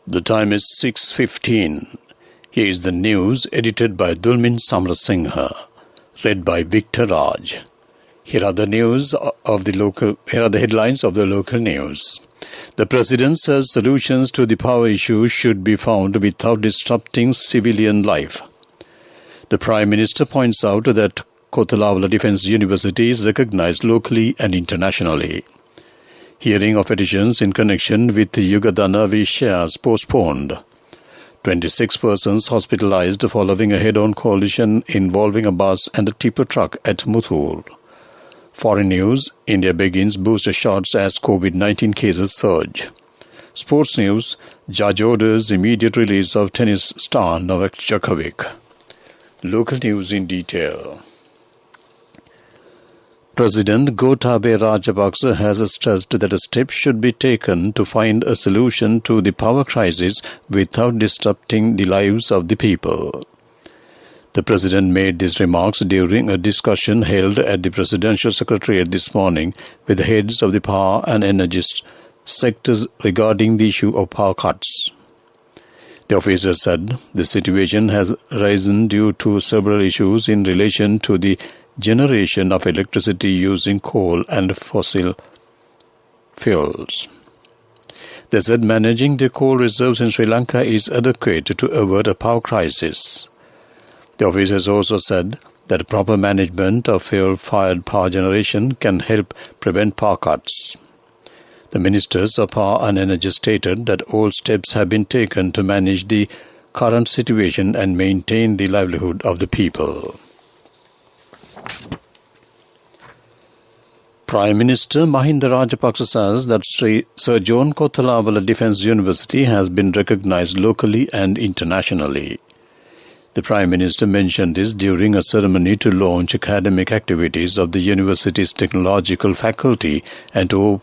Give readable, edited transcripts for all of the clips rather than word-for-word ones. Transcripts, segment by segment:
The time is 6:15. Here is the news edited by Dulmin Samrasingha, read by Victor Raj. Here are the headlines of the local news. The President says solutions to the power issue should be found without disrupting civilian life. The Prime Minister points out that Kothalawala Defence University is recognized locally and internationally. Hearing of petitions in connection with Yugadana V shares postponed. 26 persons hospitalized following a head-on collision involving a bus and a tipper truck at Muthur. Foreign news, India begins booster shots as COVID-19 cases surge. Sports news, judge orders immediate release of tennis star Novak Djokovic. Local news in detail. President Gotabaya Rajapaksa has stressed that a step should be taken to find a solution to the power crisis without disrupting the lives of the people. The President made these remarks during a discussion held at the Presidential Secretariat this morning with the heads of the power and energy sectors regarding the issue of power cuts. The officer said the situation has arisen due to several issues in relation to the generation of electricity using coal and fossil fuels. They said managing the coal reserves in Sri Lanka is adequate to avert a power crisis. The officers also said that proper management of fuel-fired power generation can help prevent power cuts. The ministers of power and energy stated that all steps have been taken to manage the current situation and maintain the livelihood of the people. Prime Minister Mahinda Rajapaksa says that Sir John Kothalawala Defence University has been recognized locally and internationally. The Prime Minister mentioned this during a ceremony to launch academic activities of the university's technological faculty and to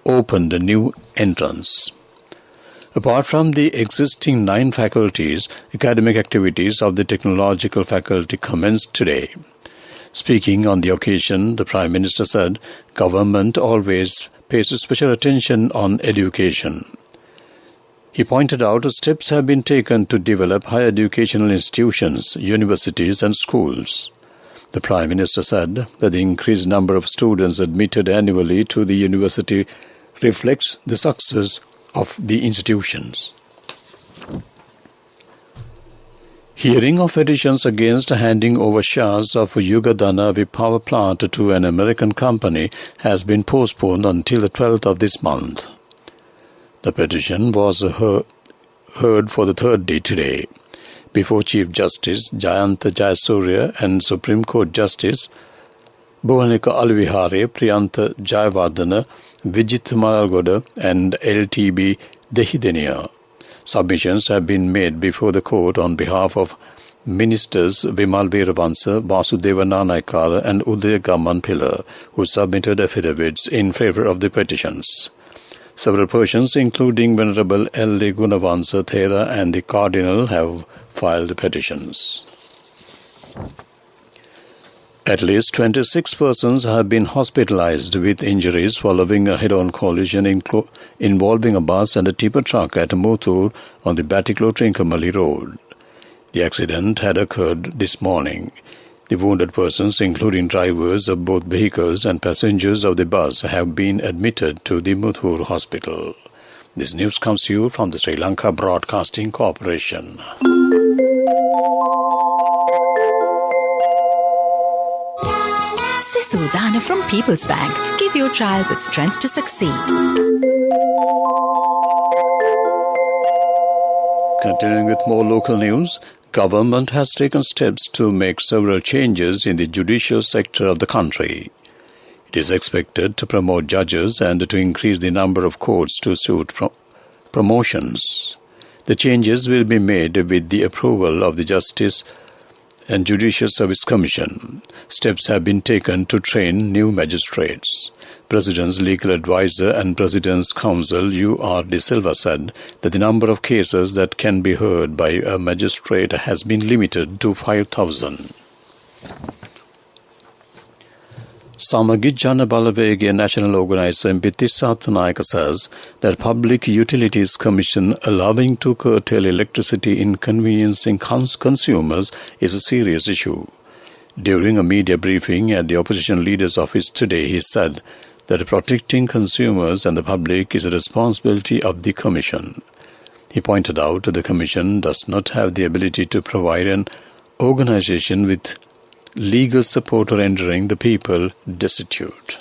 open the new entrance. Apart from the existing 9 faculties, academic activities of the technological faculty commenced today. Speaking on the occasion, the Prime Minister said, government always pays special attention on education. He pointed out steps have been taken to develop higher educational institutions, universities and schools. The Prime Minister said that the increased number of students admitted annually to the university reflects the success of the institutions. Hearing of petitions against handing over shares of Yugadana power plant to an American company has been postponed until the 12th of this month. The petition was heard for the third day today, before Chief Justice Jayanta Jayasurya and Supreme Court Justice Bhuvanika Alvihare, Priyantha Jayawardena, Vijit Malgoda and LTB Dehidenia. Submissions have been made before the court on behalf of Ministers Vimal Veeravansa, Vasudeva Nanaikara and Udaya Gammanpilla, who submitted affidavits in favor of the petitions. Several persons, including Venerable L.D. Gunavansa Thera and the Cardinal, have filed petitions. At least 26 persons have been hospitalized with injuries following a head-on collision involving a bus and a tipper truck at Muthur on the Batiklo-Trincomalee Road. The accident had occurred this morning. The wounded persons, including drivers of both vehicles and passengers of the bus, have been admitted to the Muthur hospital. This news comes to you from the Sri Lanka Broadcasting Corporation. Sudhana from People's Bank. Give your child the strength to succeed. Continuing with more local news, government has taken steps to make several changes in the judicial sector of the country. It is expected to promote judges and to increase the number of courts to suit promotions. The changes will be made with the approval of the Justice and Judicial Service Commission. Steps have been taken to train new magistrates. President's legal advisor and President's counsel U.R. De Silva said that the number of cases that can be heard by a magistrate has been limited to 5,000. Samagit Jana Balavege national organizer Bitisa Thanayaka says that Public Utilities Commission allowing to curtail electricity inconveniencing consumers is a serious issue. During a media briefing at the opposition leader's office today, he said that protecting consumers and the public is a responsibility of the Commission. He pointed out that the Commission does not have the ability to provide an organization with legal support or rendering the people destitute.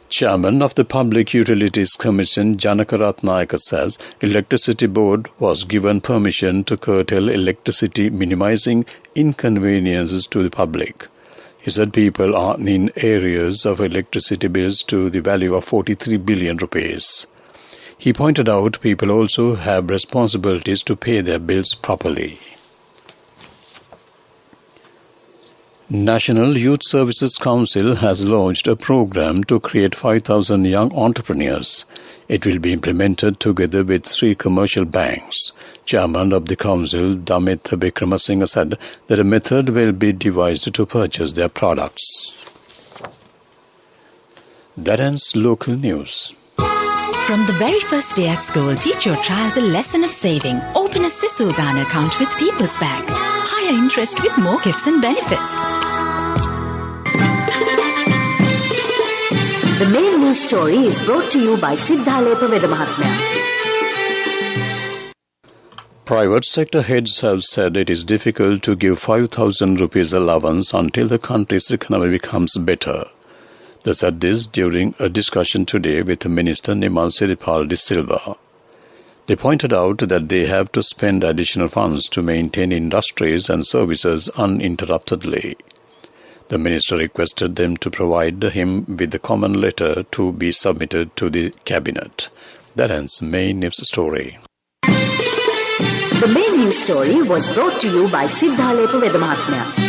Chairman of the Public Utilities Commission, Janaka Ratnayaka, says Electricity Board was given permission to curtail electricity, minimizing inconveniences to the public. He said people are in areas of electricity bills to the value of 43 billion rupees. He pointed out people also have responsibilities to pay their bills properly. National Youth Services Council has launched a program to create 5,000 young entrepreneurs. It will be implemented together with 3 commercial banks. Chairman of the council, Damit Bikramasinghe, said that a method will be devised to purchase their products. That ends local news. From the very first day at school, teach your child the lesson of saving. Open a Sisul Ghana account with People's Bank. Higher interest with more gifts and benefits. The main news story is brought to you by Siddhalepa Vedamahatmya. Private sector heads have said it is difficult to give 5,000 rupees allowance until the country's economy becomes better. They said this during a discussion today with Minister Nimal Siripal de Silva. They pointed out that they have to spend additional funds to maintain industries and services uninterruptedly. The minister requested them to provide him with the common letter to be submitted to the cabinet. That ends main news story. The main news story was brought to you by Siddhalepa Vedamahatmya.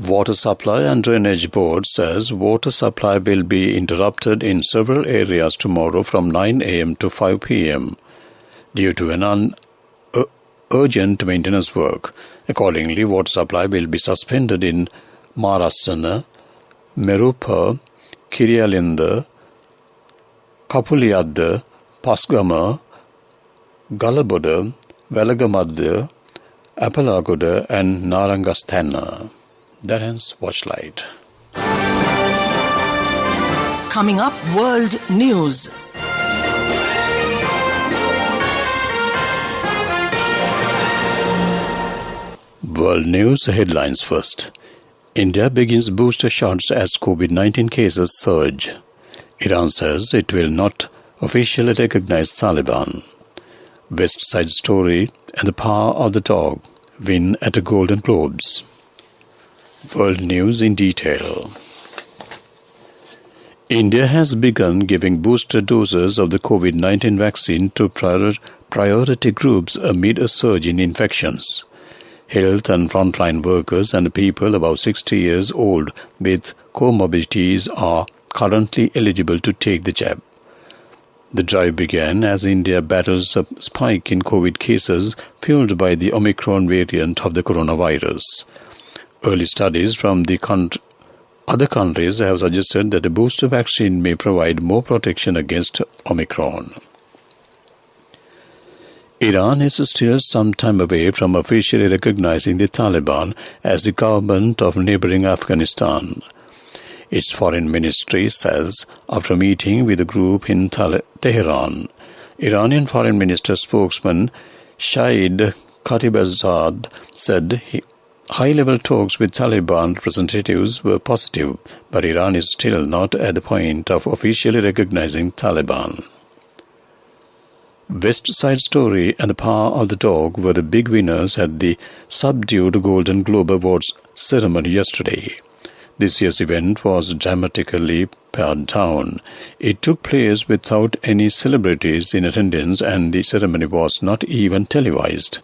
Water Supply and Drainage Board says water supply will be interrupted in several areas tomorrow from 9 a.m. to 5 p.m. due to an urgent maintenance work. Accordingly, water supply will be suspended in Marasana, Merupa, Kiriyalinda, Kapuliyadda, Pasgama, Galaboda, Velagamadda, Apalagoda and Narangastana. That ends Watchlight. Coming up, World News. World News headlines first. India begins booster shots as COVID-19 cases surge. Iran says it will not officially recognize Taliban. West Side Story and The Power of the Dog win at the Golden Globes. World News in detail. India has begun giving booster doses of the COVID-19 vaccine to priority groups amid a surge in infections. Health and frontline workers and people above 60 years old with comorbidities are currently eligible to take the jab. The drive began as India battles a spike in COVID cases fueled by the Omicron variant of the coronavirus. Early studies from the other countries have suggested that the booster vaccine may provide more protection against Omicron. Iran is still some time away from officially recognizing the Taliban as the government of neighboring Afghanistan. Its foreign ministry says after meeting with a group in Tehran. Iranian foreign minister spokesman Shahid Khatibzadeh said high-level talks with Taliban representatives were positive, but Iran is still not at the point of officially recognizing Taliban. West Side Story and The Power of the Dog were the big winners at the subdued Golden Globe Awards ceremony yesterday. This year's event was dramatically pared down. It took place without any celebrities in attendance and the ceremony was not even televised.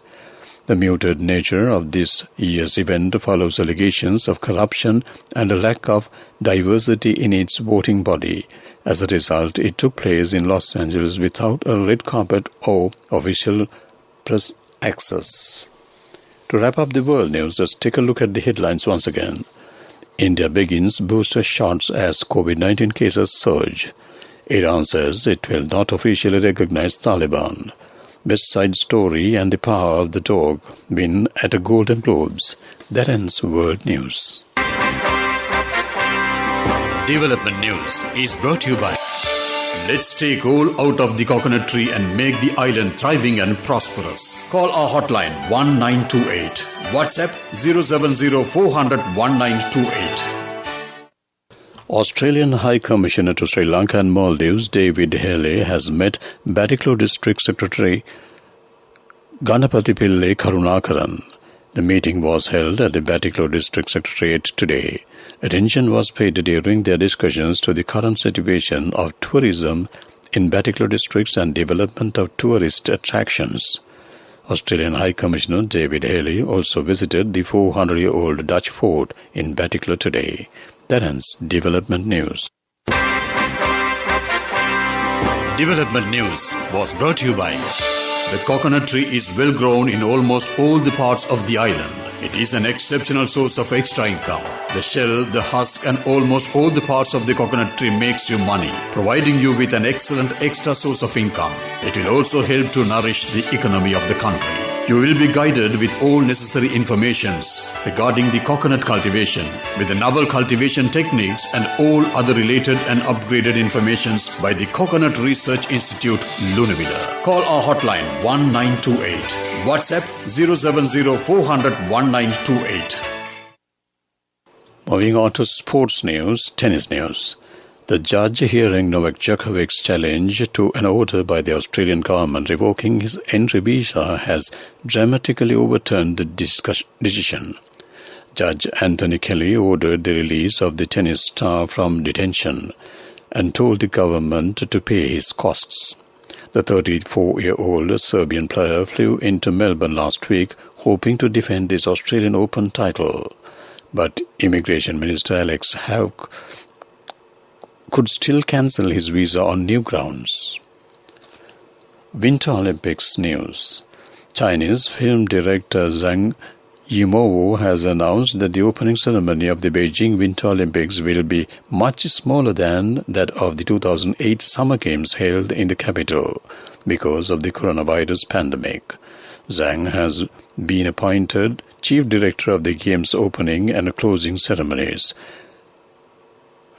The muted nature of this year's event follows allegations of corruption and a lack of diversity in its voting body. As a result, it took place in Los Angeles without a red carpet or official press access. To wrap up the world news, let's take a look at the headlines once again. India begins booster shots as COVID-19 cases surge. Iran says it will not officially recognize Taliban. Best Side Story and The Power of the Dog win at a Golden Globes. That ends World News. Development News is brought to you by Let's take all out of the coconut tree and make the island thriving and prosperous. Call our hotline 1928. WhatsApp 070 400 1928. Australian High Commissioner to Sri Lanka and Maldives, David Haley, has met Batticaloa District Secretary Ganapati Pillai Karunakaran. The meeting was held at the Batticaloa District Secretariat today. Attention was paid during their discussions to the current situation of tourism in Batticaloa districts and development of tourist attractions. Australian High Commissioner David Haley also visited the 400-year-old Dutch fort in Batticaloa today. That ends Development News. Development News was brought to you by the coconut tree is well grown in almost all the parts of the island. It is an exceptional source of extra income. The shell, the husk and almost all the parts of the coconut tree makes you money, providing you with an excellent extra source of income. It will also help to nourish the economy of the country. You will be guided with all necessary informations regarding the coconut cultivation, with the novel cultivation techniques and all other related and upgraded informations by the Coconut Research Institute, Lunavilla. Call our hotline 1928. WhatsApp 070 400 1928. Moving on to sports news, tennis news. The judge hearing Novak Djokovic's challenge to an order by the Australian government revoking his entry visa has dramatically overturned the decision. Judge Anthony Kelly ordered the release of the tennis star from detention and told the government to pay his costs. The 34-year-old Serbian player flew into Melbourne last week hoping to defend his Australian Open title. But Immigration Minister Alex Hawke could still cancel his visa on new grounds. Winter Olympics news. Chinese film director Zhang Yimou has announced that the opening ceremony of the Beijing Winter Olympics will be much smaller than that of the 2008 Summer Games held in the capital because of the coronavirus pandemic. Zhang has been appointed chief director of the Games opening and closing ceremonies,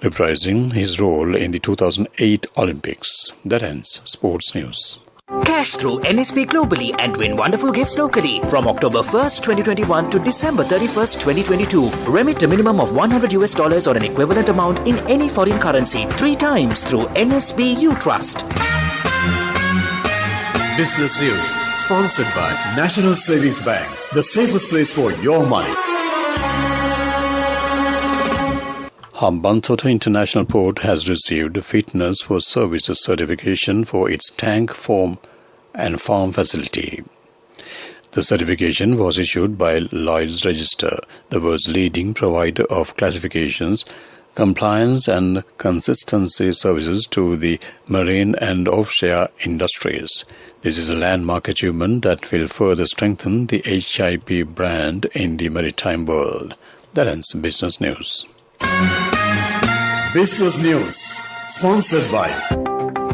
reprising his role in the 2008 Olympics. That ends Sports News. Cash through NSP globally and win wonderful gifts locally. From October 1st, 2021 to December 31st, 2022. Remit a minimum of $100 or an equivalent amount in any foreign currency 3 times through NSB U Trust. Business News, sponsored by National Savings Bank, the safest place for your money. Hambantota International Port has received Fitness for Services certification for its tank, farm and farm facility. The certification was issued by Lloyd's Register, the world's leading provider of classifications, compliance and consistency services to the marine and offshore industries. This is a landmark achievement that will further strengthen the HIP brand in the maritime world. That ends Business News. Business News, sponsored by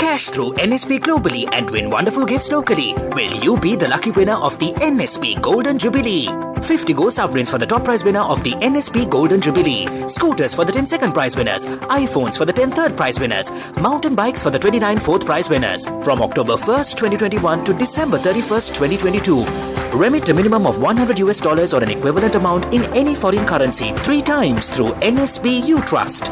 Cash through NSP globally and win wonderful gifts locally. Will you be the lucky winner of the NSP Golden Jubilee? 50 gold sovereigns for the top prize winner of the NSP Golden Jubilee. Scooters for the 10 second prize winners. iPhones for the 10 third prize winners. Mountain bikes for the 29 fourth prize winners. From October 1st, 2021 to December 31st, 2022. Remit a minimum of $100 or an equivalent amount in any foreign currency 3 times through NSB U Trust.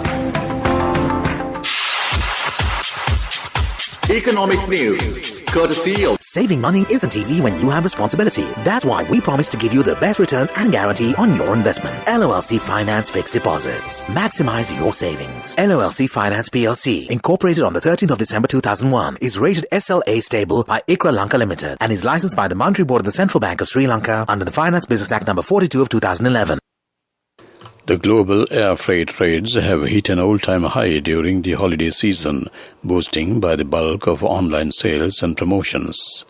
Economic news, courtesy of Saving money isn't easy when you have responsibility. That's why we promise to give you the best returns and guarantee on your investment. LOLC Finance Fixed Deposits. Maximize your savings. LOLC Finance PLC, incorporated on the 13th of December 2001, is rated SLA stable by ICRA Lanka Limited and is licensed by the Monetary Board of the Central Bank of Sri Lanka under the Finance Business Act number 42 of 2011. The global air freight rates have hit an all-time high during the holiday season, boosted by the bulk of online sales and promotions.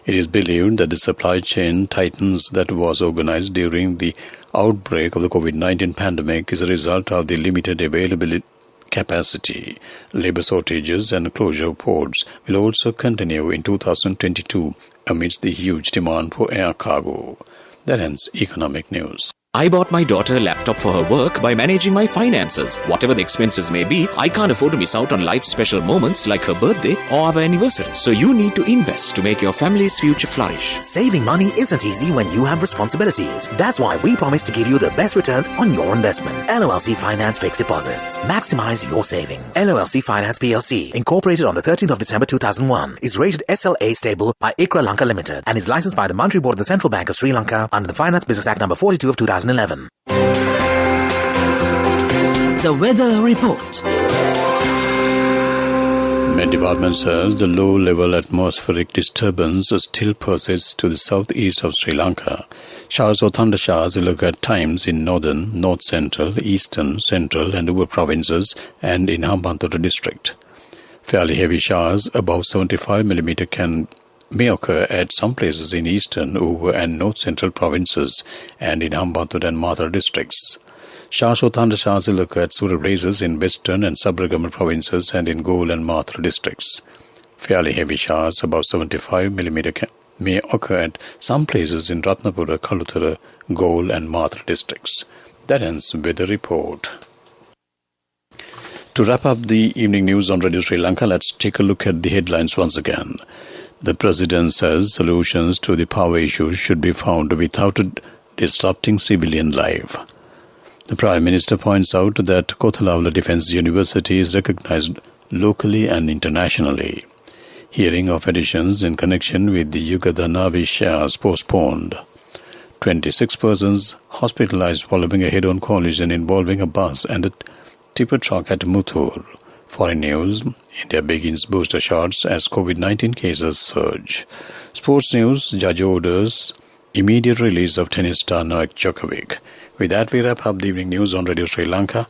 It is believed that the supply chain tightness that was organized during the outbreak of the COVID-19 pandemic is a result of the limited availability capacity. Labor shortages and closure of ports will also continue in 2022 amidst the huge demand for air cargo. That ends economic news. I bought my daughter a laptop for her work by managing my finances. Whatever the expenses may be, I can't afford to miss out on life's special moments like her birthday or our anniversary. So you need to invest to make your family's future flourish. Saving money isn't easy when you have responsibilities. That's why we promise to give you the best returns on your investment. LOLC Finance Fixed Deposits. Maximize your savings. LOLC Finance PLC, incorporated on the 13th of December 2001, is rated SLA stable by ICRA Lanka Limited and is licensed by the Monetary Board of the Central Bank of Sri Lanka under the Finance Business Act number 42 of 2011. The weather report. Met Department says the low-level atmospheric disturbance still persists to the southeast of Sri Lanka. Showers or thunder showers will occur at times in northern, north-central, eastern, central and Ubud provinces and in Hambantota district. Fairly heavy showers above 75 mm may occur at some places in eastern, Ubud and north-central provinces and in Hambantota and Mathura districts. Showers or thunder showers will occur at several places in western and sub-Ragama provinces and in Gol and Mathura districts. Fairly heavy showers above 75 mm may occur at some places in Ratnapura, Kaluthara, Gol and Mathura districts. That ends with the report. To wrap up the evening news on Radio Sri Lanka, let's take a look at the headlines once again. The President says solutions to the power issues should be found without disrupting civilian life. The Prime Minister points out that Kothalawala Defence University is recognized locally and internationally. Hearing of petitions in connection with the Yugadhanavi shares postponed. 26 persons hospitalized following a head-on collision involving a bus and a tipper truck at Muthur. Foreign news, India begins booster shots as COVID-19 cases surge. Sports news, judge orders immediate release of tennis star Novak Djokovic. With that, we wrap up the evening news on Radio Sri Lanka.